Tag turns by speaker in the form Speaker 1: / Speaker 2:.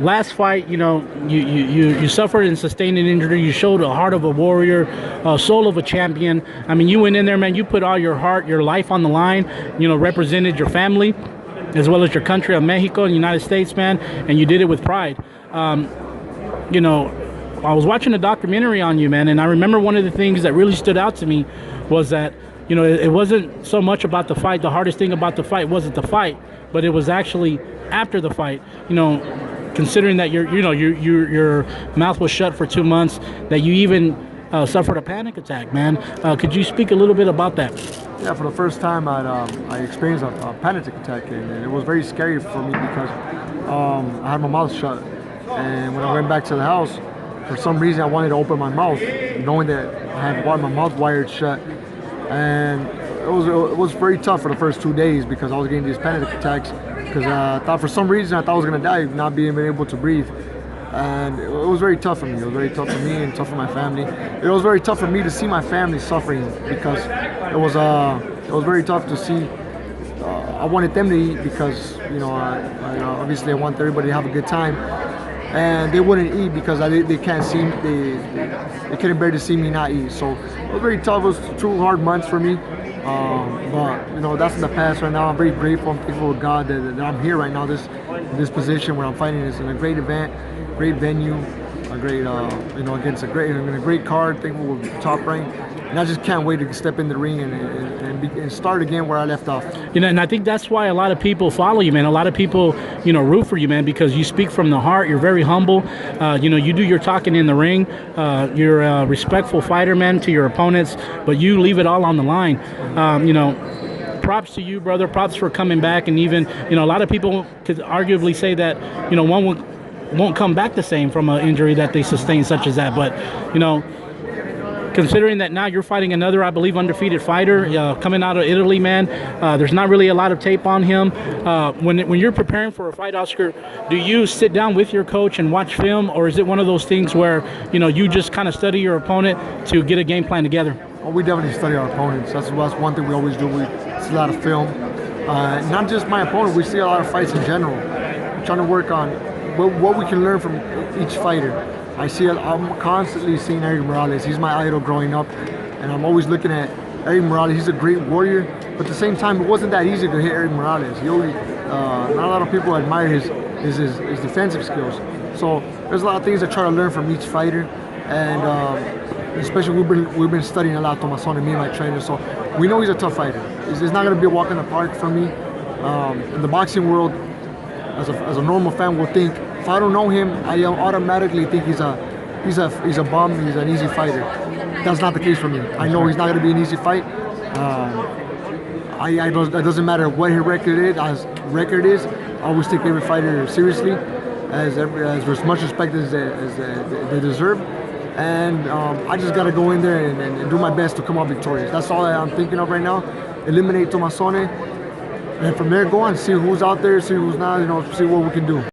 Speaker 1: last fight, you suffered and sustained an injury. You showed a heart of a warrior, a soul of a champion. I mean, you went in there, man. You put all your heart, your life on the line. Represented your family, as well as your country of Mexico and the United States, man. And you did it with pride. I was watching a documentary on you, man, and I remember one of the things that really stood out to me was that, it wasn't so much about the fight. The hardest thing about the fight wasn't the fight, but it was actually after the fight. Considering that your mouth was shut for 2 months, that you even suffered a panic attack, man. Could you speak a little bit about that?
Speaker 2: Yeah, for the first time, I experienced a panic attack, and it was very scary for me because I had my mouth shut, and when I went back to the house, for some reason I wanted to open my mouth, knowing that I had my mouth wired shut, and it was very tough for the first 2 days because I was getting these panic attacks because I thought for some reason I thought I was gonna die, not being able to breathe. And it was very tough for me. It was very tough for me and tough for my family. It was very tough for me to see my family suffering because it was very tough to see. I wanted them to eat because obviously I want everybody to have a good time, and they wouldn't eat because they can't see they couldn't bear to see me not eat. So it was very tough. It was 2 hard months for me. But that's in the past right now. I'm very grateful and thankful to God that I'm here right now. This position where I'm fighting is in a great event, great venue, a great against a great card. Thankful with top rank, and I just can't wait to step in the ring and start again where I left off.
Speaker 1: And I think that's why a lot of people follow you, man. A lot of people root for you, man, because you speak from the heart. You're very humble. You do your talking in the ring. You're a respectful fighter, man, to your opponents, but you leave it all on the line. Props to you, brother. Props for coming back, and even a lot of people could arguably say that one won't come back the same from an injury that they sustained such as that. But considering that now you're fighting another, I believe, undefeated fighter coming out of Italy, man. There's not really a lot of tape on him. When you're preparing for a fight, Oscar, do you sit down with your coach and watch film, or is it one of those things where you just kind of study your opponent to get a game plan together?
Speaker 2: Well, we definitely study our opponents. That's one thing we always do. We see a lot of film. Not just my opponent, we see a lot of fights in general. We're trying to work on what we can learn from each fighter. I'm constantly seeing Eric Morales. He's my idol growing up, and I'm always looking at Eric Morales. He's a great warrior, but at the same time, it wasn't that easy to hit Eric Morales. Not a lot of people admire his defensive skills. So there's a lot of things I try to learn from each fighter, and especially we've been studying a lot, Tomasone, me and my trainer. So we know he's a tough fighter. It's not going to be a walk in the park for me. In the boxing world, as a normal fan, will think if I don't know him, I automatically think he's a bum. He's an easy fighter. That's not the case for me. I know he's not going to be an easy fight. It doesn't matter what his record is. I always take every fighter seriously, as much respect as they deserve. And I just got to go in there and do my best to come out victorious. That's all I'm thinking of right now. Eliminate Tomasone, and from there go on, see who's out there, see who's not, see what we can do.